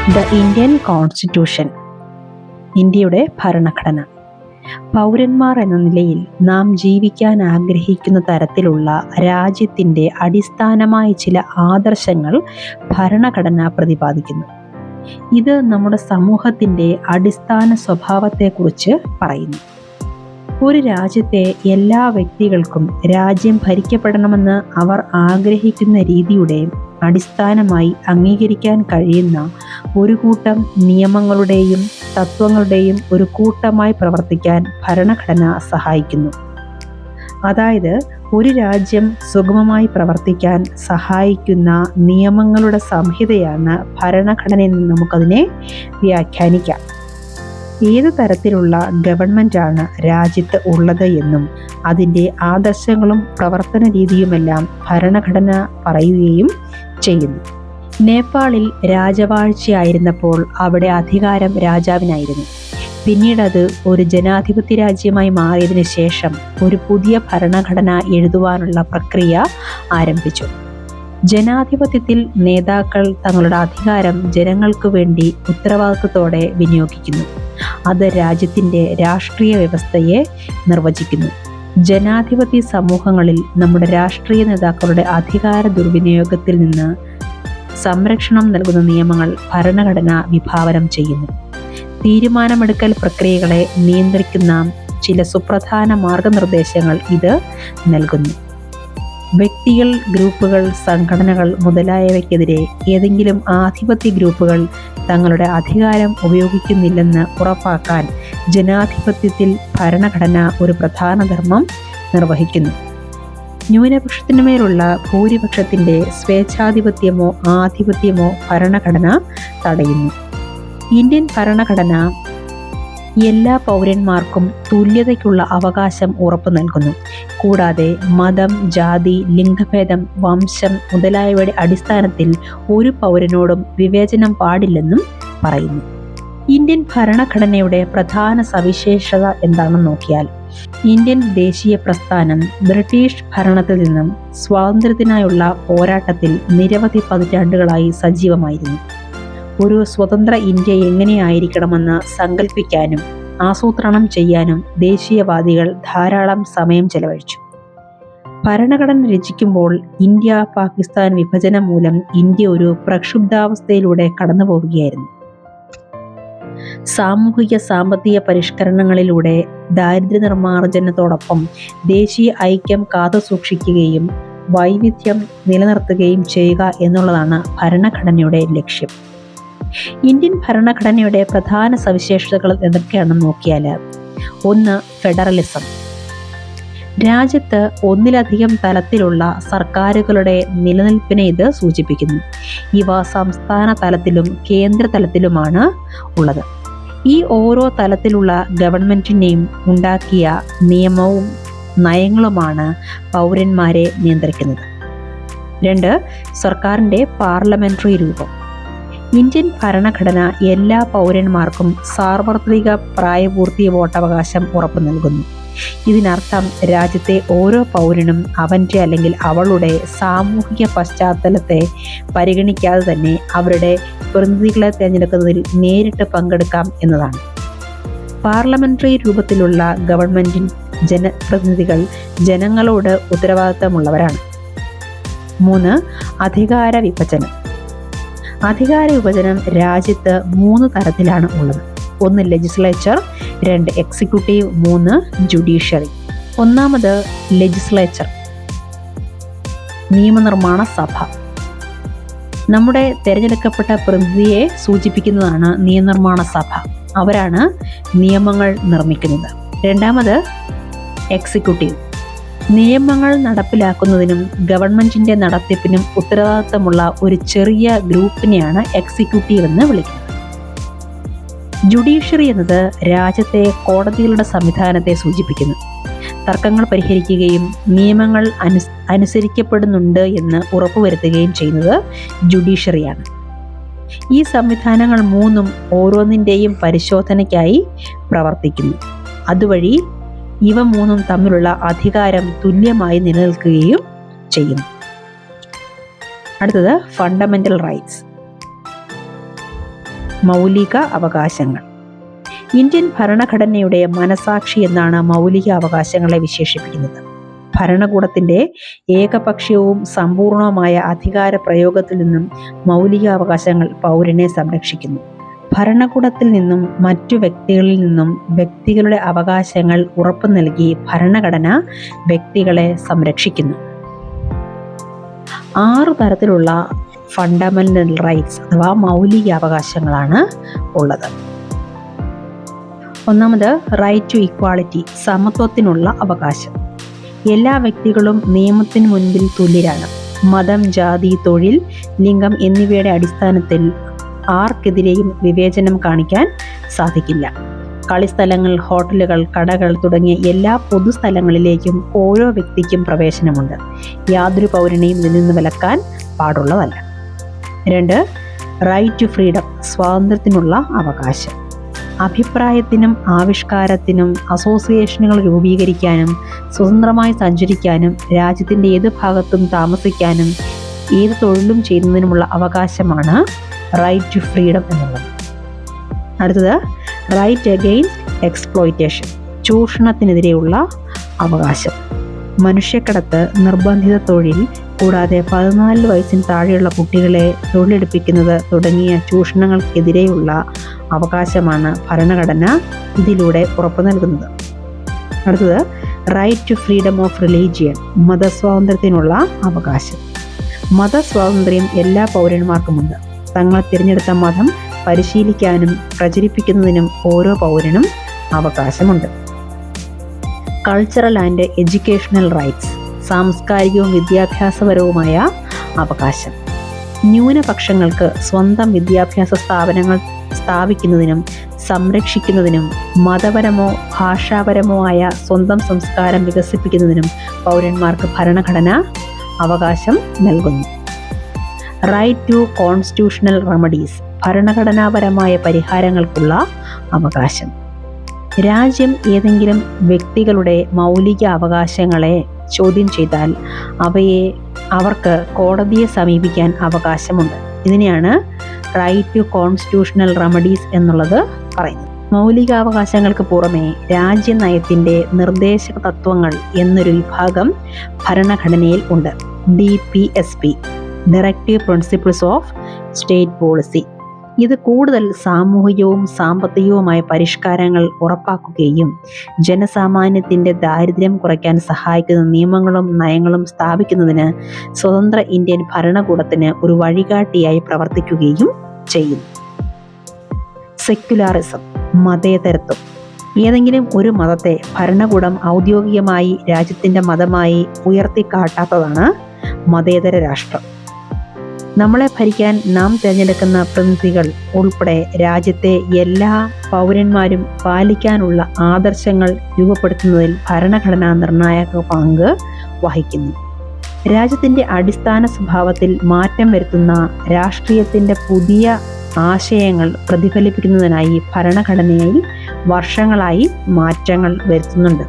The Indian constitution, ഇന്ത്യയുടെ ഭരണഘടന. പൗരന്മാർ എന്ന നിലയിൽ നാം ജീവിക്കാൻ ആഗ്രഹിക്കുന്ന തരത്തിലുള്ള രാജ്യത്തിൻ്റെ അടിസ്ഥാനമായ ചില ആദർശങ്ങൾ ഭരണഘടന പ്രതിപാദിക്കുന്നു. ഇത് നമ്മുടെ സമൂഹത്തിൻ്റെ അടിസ്ഥാന സ്വഭാവത്തെക്കുറിച്ച് പറയുന്നു. ഒരു രാജ്യത്തെ എല്ലാ വ്യക്തികൾക്കും രാജ്യം ഭരിക്കപ്പെടണമെന്ന് അവർ ആഗ്രഹിക്കുന്ന രീതിയുടെ അടിസ്ഥാനമായി അംഗീകരിക്കാൻ കഴിയുന്ന ഒരു കൂട്ടം നിയമങ്ങളുടെയും തത്വങ്ങളുടെയും ഒരു കൂട്ടമായി പ്രവർത്തിക്കാൻ ഭരണഘടന സഹായിക്കുന്നു. അതായത് ഒരു രാജ്യം സുഗമമായി പ്രവർത്തിക്കാൻ സഹായിക്കുന്ന നിയമങ്ങളുടെ സംഹിതയാണ് ഭരണഘടനയെന്ന് നമുക്കതിനെ വ്യാഖ്യാനിക്കാം. ഏത് തരത്തിലുള്ള ഗവൺമെൻറ്റാണ് രാജ്യത്ത് ഉള്ളത് എന്നും അതിൻ്റെ ആദർശങ്ങളും പ്രവർത്തന രീതിയുമെല്ലാം ഭരണഘടന പറയുകയും ചെയ്യുന്നു. നേപ്പാളിൽ രാജവാഴ്ചയായിരുന്നപ്പോൾ അവിടെ അധികാരം രാജാവിനായിരുന്നു. പിന്നീട് അത് ഒരു ജനാധിപത്യ രാജ്യമായി മാറിയതിനു ശേഷം ഒരു പുതിയ ഭരണഘടന എഴുതുവാനുള്ള പ്രക്രിയ ആരംഭിച്ചു. ജനാധിപത്യത്തിൽ നേതാക്കൾ തങ്ങളുടെ അധികാരം ജനങ്ങൾക്ക് വേണ്ടി ഉത്തരവാദിത്വത്തോടെ വിനിയോഗിക്കുന്നു. അത് രാജ്യത്തിൻ്റെ രാഷ്ട്രീയ വ്യവസ്ഥയെ നിർവചിക്കുന്നു. ജനാധിപത്യ സമൂഹങ്ങളിൽ നമ്മുടെ രാഷ്ട്രീയ നേതാക്കളുടെ അധികാര ദുർവിനിയോഗത്തിൽ നിന്ന് സംരക്ഷണം നൽകുന്ന നിയമങ്ങൾ ഭരണഘടന വിഭാവനം ചെയ്യുന്നു. തീരുമാനമെടുക്കൽ പ്രക്രിയകളെ നിയന്ത്രിക്കുന്ന ചില സുപ്രധാന മാർഗനിർദ്ദേശങ്ങൾ ഇത് നൽകുന്നു. വ്യക്തികൾ, ഗ്രൂപ്പുകൾ, സംഘടനകൾ മുതലായവയ്ക്കെതിരെ ഏതെങ്കിലും ആധിപത്യ ഗ്രൂപ്പുകൾ തങ്ങളുടെ അധികാരം ഉപയോഗിക്കുന്നില്ലെന്ന് ഉറപ്പാക്കാൻ ജനാധിപത്യത്തിൽ ഭരണഘടന ഒരു പ്രധാന ധർമ്മം നിർവഹിക്കുന്നു. ന്യൂനപക്ഷത്തിനുമേലുള്ള ഭൂരിപക്ഷത്തിൻ്റെ സ്വേച്ഛാധിപത്യമോ ആധിപത്യമോ ഭരണഘടന തടയുന്നു. ഇന്ത്യൻ ഭരണഘടന എല്ലാ പൗരന്മാർക്കും തുല്യതയ്ക്കുള്ള അവകാശം ഉറപ്പു നൽകുന്നു. കൂടാതെ മതം, ജാതി, ലിംഗഭേദം, വംശം മുതലായവയുടെ അടിസ്ഥാനത്തിൽ ഒരു പൗരനോടും വിവേചനം പാടില്ലെന്നും പറയുന്നു. ഇന്ത്യൻ ഭരണഘടനയുടെ പ്രധാന സവിശേഷത എന്താണെന്ന് നോക്കിയാൽ, ഇന്ത്യൻ ദേശീയ പ്രസ്ഥാനം ബ്രിട്ടീഷ് ഭരണത്തിൽ നിന്നും സ്വാതന്ത്ര്യത്തിനായുള്ള പോരാട്ടത്തിൽ നിരവധി പതിറ്റാണ്ടുകളായി സജീവമായിരുന്നു. ഒരു സ്വതന്ത്ര ഇന്ത്യ എങ്ങനെയായിരിക്കണമെന്ന് സങ്കല്പിക്കാനും ആസൂത്രണം ചെയ്യാനും ദേശീയവാദികൾ ധാരാളം സമയം ചെലവഴിച്ചു. ഭരണഘടന രചിക്കുമ്പോൾ ഇന്ത്യ പാകിസ്ഥാൻ വിഭജനം മൂലം ഇന്ത്യ ഒരു പ്രക്ഷുബ്ധാവസ്ഥയിലൂടെ കടന്നു പോവുകയായിരുന്നു. സാമൂഹിക സാമ്പത്തിക പരിഷ്കരണങ്ങളിലൂടെ ദാരിദ്ര്യ നിർമ്മാർജ്ജനത്തോടൊപ്പം ദേശീയ ഐക്യം കാത്തുസൂക്ഷിക്കുകയും വൈവിധ്യം നിലനിർത്തുകയും ചെയ്യുക എന്നുള്ളതാണ് ഭരണഘടനയുടെ ലക്ഷ്യം. ഇന്ത്യൻ ഭരണഘടനയുടെ പ്രധാന സവിശേഷതകൾ എന്തൊക്കെയാണെന്ന് നോക്കിയാൽ, 1. ഫെഡറലിസം. രാജ്യത്ത് ഒന്നിലധികം തലത്തിലുള്ള സർക്കാരുകളുടെ നിലനിൽപ്പിനെ ഇത് സൂചിപ്പിക്കുന്നു. ഇവ സംസ്ഥാന തലത്തിലും കേന്ദ്ര തലത്തിലുമാണ് ഉള്ളത്. ഈ ഓരോ തലത്തിലുള്ള ഗവൺമെൻറ്റിനെയും ഉണ്ടാക്കിയ നിയമവും നയങ്ങളുമാണ് പൗരന്മാരെ നിയന്ത്രിക്കുന്നത്. 2. സർക്കാരിൻ്റെ പാർലമെൻ്ററി രൂപം. ഇന്ത്യൻ ഭരണഘടന എല്ലാ പൗരന്മാർക്കും സാർവത്രിക പ്രായപൂർത്തി വോട്ടവകാശം ഉറപ്പു നൽകുന്നു. ഇതിനർത്ഥം രാജ്യത്തെ ഓരോ പൗരനും അവൻ്റെ അല്ലെങ്കിൽ അവളുടെ സാമൂഹിക പശ്ചാത്തലത്തെ പരിഗണിക്കാതെ തന്നെ അവരുടെ പ്രതിനിധികളെ തിരഞ്ഞെടുക്കുന്നതിൽ നേരിട്ട് പങ്കെടുക്കാം എന്നതാണ്. പാർലമെൻ്ററി രൂപത്തിലുള്ള ഗവൺമെൻറ് ജനപ്രതിനിധികൾ ജനങ്ങളോട് ഉത്തരവാദിത്തമുള്ളവരാണ്. 3. അധികാര വിഭജനം. അധികാര വിഭജനം രാജ്യത്ത് 3 തരത്തിലാണ് ഉള്ളത്. 1. ലെജിസ്ലേച്ചർ, 2. എക്സിക്യൂട്ടീവ്, 3. ജുഡീഷ്യറി. ഒന്നാമത് ലെജിസ്ലേച്ചർ, നിയമനിർമ്മാണ സഭ. നമ്മുടെ തിരഞ്ഞെടുക്കപ്പെട്ട പ്രതിനിധിയെ സൂചിപ്പിക്കുന്നതാണ് നിയമനിർമ്മാണ സഭ. അവരാണ് നിയമങ്ങൾ നിർമ്മിക്കുന്നത്. രണ്ടാമത് എക്സിക്യൂട്ടീവ്, നിയമങ്ങൾ നടപ്പിലാക്കുന്നതിനും ഗവൺമെൻറ്റിൻ്റെ നടത്തിപ്പിനും ഉത്തരവാദിത്തമുള്ള ഒരു ചെറിയ ഗ്രൂപ്പിനെയാണ് എക്സിക്യൂട്ടീവ് എന്ന് വിളിക്കുന്നത്. ജുഡീഷ്യറി എന്നത് രാജ്യത്തെ കോടതികളുടെ സംവിധാനത്തെ സൂചിപ്പിക്കുന്നു. തർക്കങ്ങൾ പരിഹരിക്കുകയും നിയമങ്ങൾ അനുസരിക്കപ്പെടുന്നുണ്ട് എന്ന് ഉറപ്പുവരുത്തുകയും ചെയ്യുന്നത് ജുഡീഷ്യറിയാണ്. ഈ സംവിധാനങ്ങൾ 3 ഓരോന്നിൻ്റെയും പരിശോധനയ്ക്കായി പ്രവർത്തിക്കുന്നു. അതുവഴി ഇവ 3 തമ്മിലുള്ള അധികാരം തുല്യമായി നിലനിൽക്കുകയും ചെയ്യുന്നു. അടുത്തത് ഫണ്ടമെൻ്റൽ റൈറ്റ്സ്. മൗലിക അവകാശങ്ങൾ. ഇന്ത്യൻ ഭരണഘടനയുടെ മനസാക്ഷി എന്നാണ് മൗലിക അവകാശങ്ങളെ വിശേഷിപ്പിക്കുന്നത്. ഭരണകൂടത്തിന്റെ ഏകപക്ഷീയവും സമ്പൂർണവുമായ അധികാര പ്രയോഗത്തിൽ നിന്നും മൗലിക അവകാശങ്ങൾ പൗരനെ സംരക്ഷിക്കുന്നു. ഭരണകൂടത്തിൽ നിന്നും മറ്റു വ്യക്തികളിൽ നിന്നും വ്യക്തികളുടെ അവകാശങ്ങൾ ഉറപ്പു നൽകി ഭരണഘടന വ്യക്തികളെ സംരക്ഷിക്കുന്നു. 6 തരത്തിലുള്ള ഫണ്ടമെന്റൽ റൈറ്റ്സ് അഥവാ മൗലിക അവകാശങ്ങളാണ് ഉള്ളത്. ഒന്നാമത് റൈറ്റ് ടു ഇക്വാളിറ്റി, സമത്വത്തിനുള്ള അവകാശം. എല്ലാ വ്യക്തികളും നിയമത്തിന് മുൻപിൽ തുല്യരാണ്. മതം, ജാതി, തൊഴിൽ, ലിംഗം എന്നിവയുടെ അടിസ്ഥാനത്തിൽ ആർക്കെതിരെയും വിവേചനം കാണിക്കാൻ സാധിക്കില്ല. കളിസ്ഥലങ്ങൾ, ഹോട്ടലുകൾ, കടകൾ തുടങ്ങിയ എല്ലാ പൊതുസ്ഥലങ്ങളിലേക്കും ഓരോ വ്യക്തിക്കും പ്രവേശനമുണ്ട്. യാതൊരു പൗരനെയും ഇതിൽ നിന്ന് വിലക്കാൻ പാടുള്ളതല്ല. 2. റൈറ്റ് ടു ഫ്രീഡം, സ്വാതന്ത്ര്യത്തിനുള്ള അവകാശം. അഭിപ്രായത്തിനും ആവിഷ്കാരത്തിനും അസോസിയേഷനുകൾ രൂപീകരിക്കാനും സ്വതന്ത്രമായി സഞ്ചരിക്കാനും രാജ്യത്തിൻ്റെ ഏത് ഭാഗത്തും താമസിക്കാനും ഏത് തൊഴിലും ചെയ്യുന്നതിനുമുള്ള അവകാശമാണ് റൈറ്റ് ടു ഫ്രീഡം എന്നുള്ളത്. അടുത്തത് റൈറ്റ് അഗെയിൻസ്റ്റ് എക്സ്പ്ലോയിറ്റേഷൻ, ചൂഷണത്തിനെതിരെയുള്ള അവകാശം. മനുഷ്യക്കടത്ത്, നിർബന്ധിത തൊഴിൽ, കൂടാതെ 14 വയസ്സിന് താഴെയുള്ള കുട്ടികളെ തൊഴിലെടുപ്പിക്കുന്നത് തുടങ്ങിയ ചൂഷണങ്ങൾക്കെതിരെയുള്ള അവകാശമാണ് ഭരണഘടന ഇതിലൂടെ ഉറപ്പു നൽകുന്നത്. അടുത്തത് right to freedom of religion, മതസ്വാതന്ത്ര്യത്തിനുള്ള അവകാശം. മതസ്വാതന്ത്ര്യം എല്ലാ പൗരന്മാർക്കുമുണ്ട്. തങ്ങൾ തിരഞ്ഞെടുത്ത മതം പരിശീലിക്കാനും പ്രചരിപ്പിക്കുന്നതിനും ഓരോ പൗരനും അവകാശമുണ്ട്. കൾച്ചറൽ ആൻഡ് എഡ്യൂക്കേഷണൽ റൈറ്റ്സ്, സാംസ്കാരികവും വിദ്യാഭ്യാസപരവുമായ അവകാശം. ന്യൂനപക്ഷങ്ങൾക്ക് സ്വന്തം വിദ്യാഭ്യാസ സ്ഥാപനങ്ങൾ സ്ഥാപിക്കുന്നതിനും സംരക്ഷിക്കുന്നതിനും മതപരമോ ഭാഷാപരമോ ആയ സ്വന്തം സംസ്കാരം വികസിപ്പിക്കുന്നതിനും പൗരന്മാർക്ക് ഭരണഘടന അവകാശം നൽകുന്നു. റൈറ്റ് ടു കോൺസ്റ്റിറ്റ്യൂഷണൽ റെമഡീസ്, ഭരണഘടനാപരമായ പരിഹാരങ്ങൾക്കുള്ള അവകാശം. രാജ്യം ഏതെങ്കിലും വ്യക്തികളുടെ മൗലിക അവകാശങ്ങളെ ചോദ്യം ചെയ്താൽ അവർക്ക് കോടതിയെ സമീപിക്കാൻ അവകാശമുണ്ട്. ഇതിനെയാണ് റൈറ്റ് ടു കോൺസ്റ്റിറ്റ്യൂഷണൽ റെമഡീസ് എന്നുള്ളത് പറയുന്നത്. മൗലികാവകാശങ്ങൾക്ക് പുറമെ രാജ്യനയത്തിൻ്റെ നിർദ്ദേശക തത്വങ്ങൾ എന്നൊരു വിഭാഗം ഭരണഘടനയിൽ ഉണ്ട്. DPSP, directive principles of state policy. ഇത് കൂടുതൽ സാമൂഹികവും സാമ്പത്തികവുമായ പരിഷ്കാരങ്ങൾ ഉറപ്പാക്കുകയും ജനസാമാന്യത്തിൻ്റെ ദാരിദ്ര്യം കുറയ്ക്കാൻ സഹായിക്കുന്ന നിയമങ്ങളും നയങ്ങളും സ്ഥാപിക്കുന്നതിന് സ്വതന്ത്ര ഇന്ത്യൻ ഭരണകൂടത്തിന് ഒരു വഴികാട്ടിയായി പ്രവർത്തിക്കുകയും ചെയ്യും. സെക്യുലാറിസം, മതേതരത്വം. ഏതെങ്കിലും ഒരു മതത്തെ ഭരണകൂടം ഔദ്യോഗികമായി രാജ്യത്തിൻ്റെ മതമായി ഉയർത്തിക്കാട്ടാത്തതാണ് മതേതര രാഷ്ട്രം. നമ്മളെ ഭരിക്കാൻ നാം തിരഞ്ഞെടുക്കുന്ന പ്രതിനിധികൾ ഉൾപ്പെടെ രാജ്യത്തെ എല്ലാ പൗരന്മാരും പാലിക്കാനുള്ള ആദർശങ്ങൾ രൂപപ്പെടുത്തുന്നതിൽ ഭരണഘടന നിർണായക പങ്ക് വഹിക്കുന്നു. രാജ്യത്തിൻ്റെ അടിസ്ഥാന സ്വഭാവത്തിൽ മാറ്റം വരുത്തുന്ന രാഷ്ട്രീയത്തിൻ്റെ പുതിയ ആശയങ്ങൾ പ്രതിഫലിപ്പിക്കുന്നതിനായി ഭരണഘടനയിൽ വർഷങ്ങളായി മാറ്റങ്ങൾ വരുത്തുന്നുണ്ട്.